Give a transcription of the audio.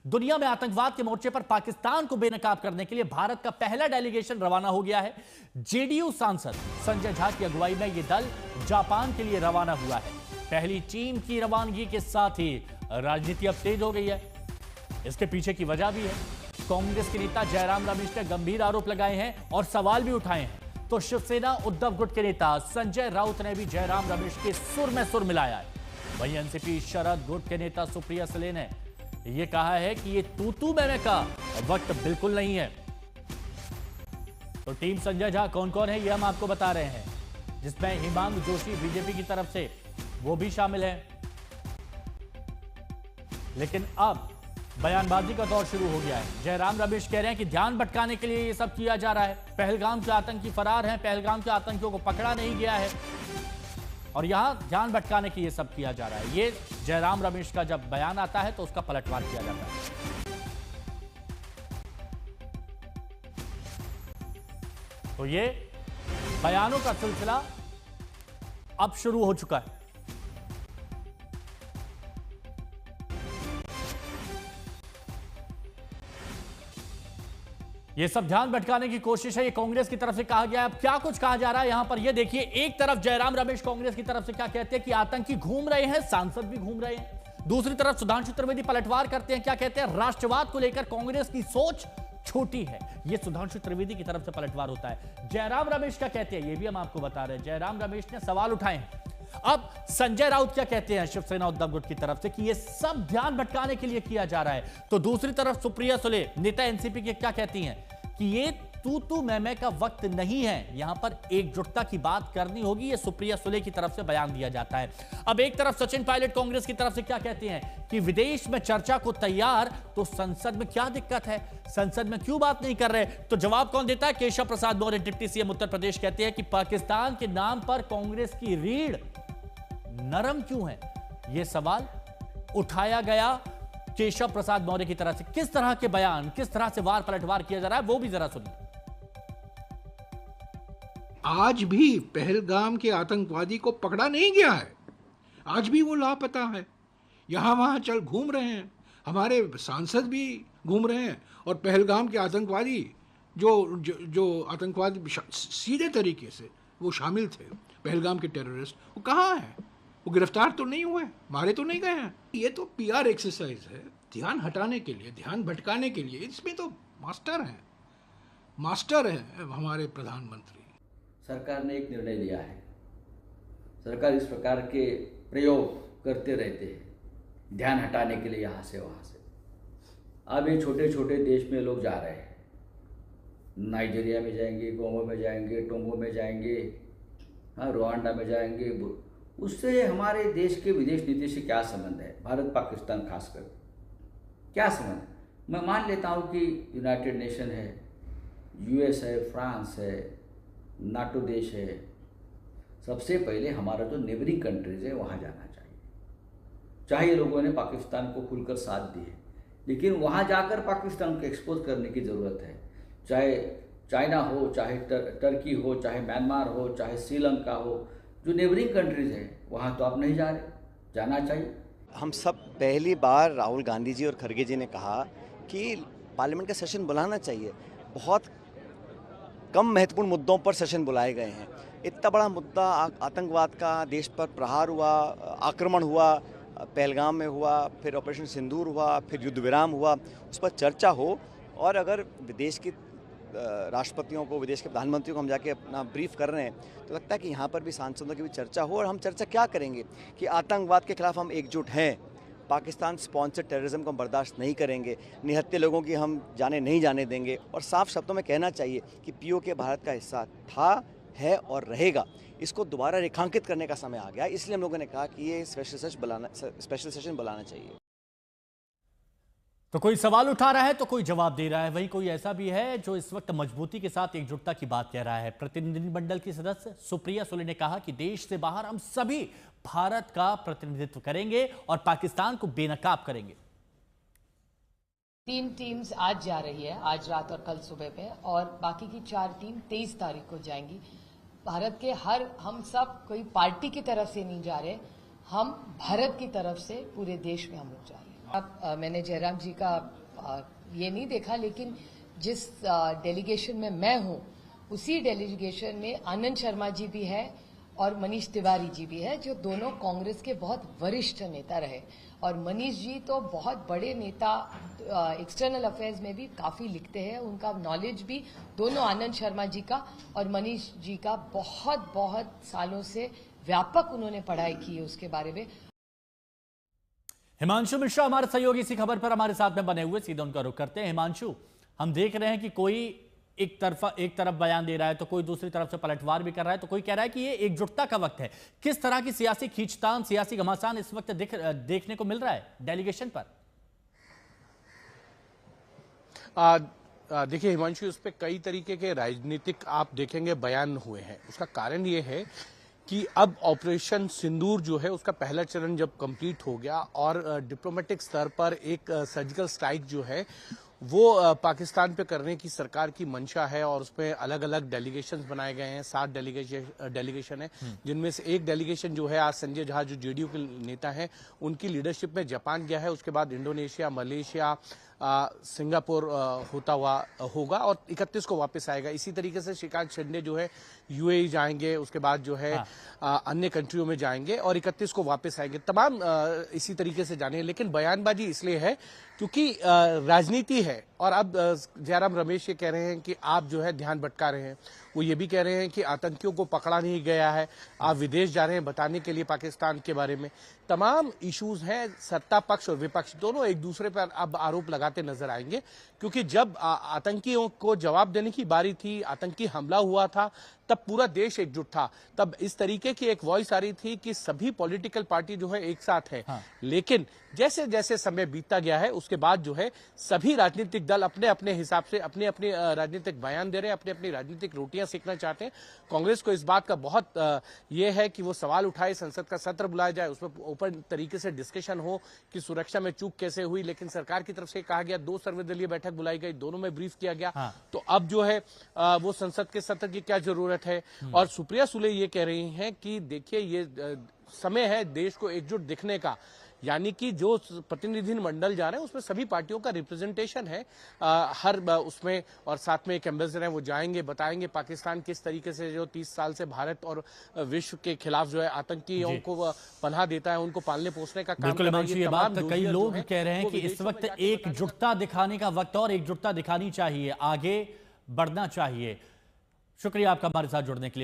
दुनिया में आतंकवाद के मोर्चे पर पाकिस्तान को बेनकाब करने के लिए भारत का पहला डेलीगेशन रवाना हो गया है। जेडीयू सांसद संजय झा की अगुवाई में यह दल जापान के लिए रवाना हुआ है। पहली टीम की रवानगी के साथ ही राजनीति अब तेज हो गई है। इसके पीछे की वजह भी है। कांग्रेस के नेता जयराम रमेश ने गंभीर आरोप लगाए हैं और सवाल भी उठाए हैं। तो शिवसेना उद्धव गुट के नेता संजय राउत ने भी जयराम रमेश के सुर में सुर मिलाया है। वहीं एनसीपी शरद गुट के नेता सुप्रिया सुले ने यह कहा है कि यह तू मैं का वक्त बिल्कुल नहीं है। तो टीम संजय झा कौन कौन है यह हम आपको बता रहे हैं, जिसमें हिमांशु जोशी बीजेपी की तरफ से वो भी शामिल है। लेकिन अब बयानबाजी का दौर शुरू हो गया है। जयराम रमेश कह रहे हैं कि ध्यान भटकाने के लिए यह सब किया जा रहा है। पहलगाम के आतंकी फरार हैं, पहलगाम के आतंकियों को पकड़ा नहीं गया है और यहां ध्यान भटकाने के लिए यह सब किया जा रहा है। ये जयराम रमेश का जब बयान आता है तो उसका पलटवार किया जाता है। तो ये बयानों का सिलसिला अब शुरू हो चुका है। ये सब ध्यान भटकाने की कोशिश है, ये कांग्रेस की तरफ से कहा गया है। अब क्या कुछ कहा जा रहा है यहां पर ये देखिए। एक तरफ जयराम रमेश कांग्रेस की तरफ से क्या कहते हैं कि आतंकी घूम रहे हैं, सांसद भी घूम रहे हैं। दूसरी तरफ सुधांशु त्रिवेदी पलटवार करते हैं, क्या कहते हैं, राष्ट्रवाद को लेकर कांग्रेस की सोच छोटी है। यह सुधांशु त्रिवेदी की तरफ से पलटवार होता है। जयराम रमेश क्या कहते हैं ये भी हम आपको बता रहे हैं। जयराम रमेश ने सवाल उठाए हैं। अब संजय राउत क्या कहते हैं शिवसेना उद्धव गुट की तरफ से कि यह सब ध्यान भटकाने के लिए किया जा रहा है। तो दूसरी तरफ सुप्रिया सुले नेता एनसीपी के क्या कहती हैं कि ये तू मैं का वक्त नहीं है, यहां पर एकजुटता की बात करनी होगी। ये सुप्रिया सुले की तरफ से बयान दिया जाता है। अब एक तरफ सचिन पायलट कांग्रेस की तरफ से क्या कहते हैं कि विदेश में चर्चा को तैयार, तो संसद में क्या दिक्कत है, संसद में क्यों बात नहीं कर रहे। तो जवाब कौन देता है, केशव प्रसाद मौर्य डिप्टी सीएम उत्तर प्रदेश कहते हैं कि पाकिस्तान के नाम पर कांग्रेस की रीढ़ नरम क्यों है। यह सवाल उठाया गया केशव प्रसाद मौर्य की तरफ से। किस तरह के बयान, किस तरह से वार पलटवार किया जा रहा है वो भी जरा सुनिए। आज भी पहलगाम के आतंकवादी को पकड़ा नहीं गया है, आज भी वो लापता है, यहां वहां चल घूम रहे हैं। हमारे सांसद भी घूम रहे हैं और पहलगाम के आतंकवादी जो आतंकवादी सीधे तरीके से वो शामिल थे, पहलगाम के टेररिस्ट, वो कहाँ हैं? वो गिरफ्तार तो नहीं हुए, मारे तो नहीं गए हैं। ये तो पीआर एक्सरसाइज है, ध्यान हटाने के लिए, ध्यान भटकाने के लिए। इसमें तो मास्टर हैं हमारे प्रधानमंत्री। सरकार ने एक निर्णय लिया है, सरकार इस प्रकार के प्रयोग करते रहते हैं ध्यान हटाने के लिए यहाँ से वहाँ से। अब ये छोटे छोटे देश में लोग जा रहे हैं, नाइजीरिया में जाएंगे, गोवा में जाएंगे, टोंगो में जाएंगे, हाँ रुवांडा में जाएंगे। उससे हमारे देश के विदेश नीति से क्या संबंध है, भारत पाकिस्तान खासकर क्या संबंध है। मैं मान लेता हूँ कि यूनाइटेड नेशन है, यूएस है, फ्रांस है, नाटो देश है। सबसे पहले हमारा जो नेबरिंग कंट्रीज है वहाँ जाना चाहिए। चाहे लोगों ने पाकिस्तान को खुलकर साथ दी है, लेकिन वहाँ जाकर पाकिस्तान को एक्सपोज करने की ज़रूरत है। चाहे चाइना हो, चाहे टर्की हो, चाहे म्यांमार हो, चाहे श्रीलंका हो, जो नेबरिंग कंट्रीज हैं वहाँ तो आप नहीं जा रहे, जाना चाहिए। हम सब पहली बार राहुल गांधी जी और खड़गे जी ने कहा कि पार्लियामेंट का सेशन बुलाना चाहिए। बहुत कम महत्वपूर्ण मुद्दों पर सेशन बुलाए गए हैं। इतना बड़ा मुद्दा आतंकवाद का, देश पर प्रहार हुआ, आक्रमण हुआ, पहलगाम में हुआ, फिर ऑपरेशन सिंदूर हुआ, फिर युद्ध विराम हुआ, उस पर चर्चा हो। और अगर विदेश की राष्ट्रपतियों को, विदेश के प्रधानमंत्रियों को हम जाके अपना ब्रीफ कर रहे हैं, तो लगता है कि यहाँ पर भी सांसदों की भी चर्चा हो। और हम चर्चा क्या करेंगे कि आतंकवाद के खिलाफ हम एकजुट हैं, पाकिस्तान स्पॉन्सर्ड टेररिज्म को हम बर्दाश्त नहीं करेंगे, निहत्थे लोगों की हम जाने नहीं जाने देंगे। और साफ शब्दों में कहना चाहिए कि पीओके भारत का हिस्सा था, है और रहेगा। इसको दोबारा रेखांकित करने का समय आ गया, इसलिए हम लोगों ने कहा कि ये स्पेशल सेशन बुलाना चाहिए। तो कोई सवाल उठा रहा है तो कोई जवाब दे रहा है, वहीं कोई ऐसा भी है जो इस वक्त मजबूती के साथ एकजुटता की बात कह रहा है। प्रतिनिधिमंडल की सदस्य सुप्रिया सुले ने कहा कि देश से बाहर हम सभी भारत का प्रतिनिधित्व करेंगे और पाकिस्तान को बेनकाब करेंगे। 3 टीम्स आज जा रही है, आज रात और कल सुबह पे, और बाकी की 4 टीम 23 तारीख को जाएंगी। भारत के हम सब कोई पार्टी की तरफ से नहीं जा रहे, हम भारत की तरफ से पूरे देश में हम लोग जा रहे हैं। अब मैंने जयराम जी का ये नहीं देखा, लेकिन जिस डेलीगेशन में मैं हूं उसी डेलीगेशन में आनंद शर्मा जी भी है और मनीष तिवारी जी भी है, जो दोनों कांग्रेस के बहुत वरिष्ठ नेता रहे। और मनीष जी तो बहुत बड़े नेता, एक्सटर्नल अफेयर्स में भी काफी लिखते हैं, उनका नॉलेज भी दोनों आनंद शर्मा जी का और मनीष जी का बहुत बहुत सालों से व्यापक उन्होंने पढ़ाई की है उसके बारे में। हिमांशु मिश्रा हमारे सहयोगी इसी खबर पर हमारे साथ में बने हुए, सीधे उनका रुख करते हैं। हिमांशु, हम देख रहे हैं कि कोई एक तरफ बयान दे रहा है तो कोई दूसरी तरफ से पलटवार भी कर रहा है, तो कोई कह रहा है कि ये एकजुटता का वक्त है। किस तरह की सियासी खींचतान, सियासी घमासान इस वक्त देखने को मिल रहा है डेलीगेशन पर? देखिए हिमांशु, उस पर कई तरीके के राजनीतिक आप देखेंगे बयान हुए हैं। उसका कारण ये है कि अब ऑपरेशन सिंदूर जो है उसका पहला चरण जब कंप्लीट हो गया और डिप्लोमेटिक स्तर पर एक सर्जिकल स्ट्राइक जो है वो पाकिस्तान पे करने की सरकार की मंशा है और उसमें अलग अलग डेलीगेशंस बनाए गए हैं। 7 डेलीगेशन है, जिनमें से एक डेलीगेशन जो है आज संजय झा जो जेडीयू के नेता हैं उनकी लीडरशिप में जापान गया है। उसके बाद इंडोनेशिया, मलेशिया, सिंगापुर होता हुआ होगा और 31 को वापस आएगा। इसी तरीके से श्रीकांत शिंदे जो है यूएई जाएंगे, उसके बाद जो है अन्य कंट्रियों में जाएंगे और 31 को वापस आएंगे। तमाम इसी तरीके से जाने, लेकिन बयानबाजी इसलिए है क्योंकि राजनीति है। और अब जयराम रमेश ये कह रहे हैं कि आप जो है ध्यान भटका रहे हैं। वो ये भी कह रहे हैं कि आतंकियों को पकड़ा नहीं गया है, आप विदेश जा रहे हैं बताने के लिए पाकिस्तान के बारे में। तमाम इश्यूज हैं, सत्ता पक्ष और विपक्ष दोनों एक दूसरे पर अब आरोप लगाते नजर आएंगे, क्योंकि जब आतंकियों को जवाब देने की बारी थी, आतंकी हमला हुआ था, तब पूरा देश एकजुट था। तब इस तरीके की एक वॉइस आ रही थी कि सभी पॉलिटिकल पार्टी जो है एक साथ है। लेकिन जैसे जैसे समय बीतता गया है उसके बाद जो है सभी राजनीतिक दल अपने अपने हिसाब से अपने अपने राजनीतिक बयान दे रहे हैं, अपनी अपनी राजनीतिक रोटियां सेकना चाहते हैं। कांग्रेस को इस बात का बहुत ये है कि वो सवाल उठाए, संसद का सत्र बुलाया जाए, उसमें ओपन तरीके से डिस्कशन हो कि सुरक्षा में चूक कैसे हुई। लेकिन सरकार की तरफ से कहा गया 2 सर्वदलीय बैठक बुलाई गई, दोनों में ब्रीफ किया गया। तो अब जो है वो संसद के सत्र की क्या जरूरत है। और सुप्रिया सुले ये कह रही हैं कि देखिए ये समय है देश को एकजुट दिखने का, यानी कि जो प्रतिनिधि मंडल जा रहे हैं उसमें सभी पार्टियों का रिप्रेजेंटेशन है हर उसमें, और साथ में एक एम्बेसडर है, वो जाएंगे बताएंगे पाकिस्तान किस तरीके से जो 30 साल से भारत और विश्व के खिलाफ जो है आतंकियों को पनाह देता है, उनको पालने पोसने का काम। बिल्कुल, ये बात कई लोग कह रहे हैं कि इस वक्त एकजुटता दिखाने का वक्त और एकजुटता दिखानी चाहिए, आगे बढ़ना चाहिए। शुक्रिया आपका हमारे साथ जुड़ने के लिए।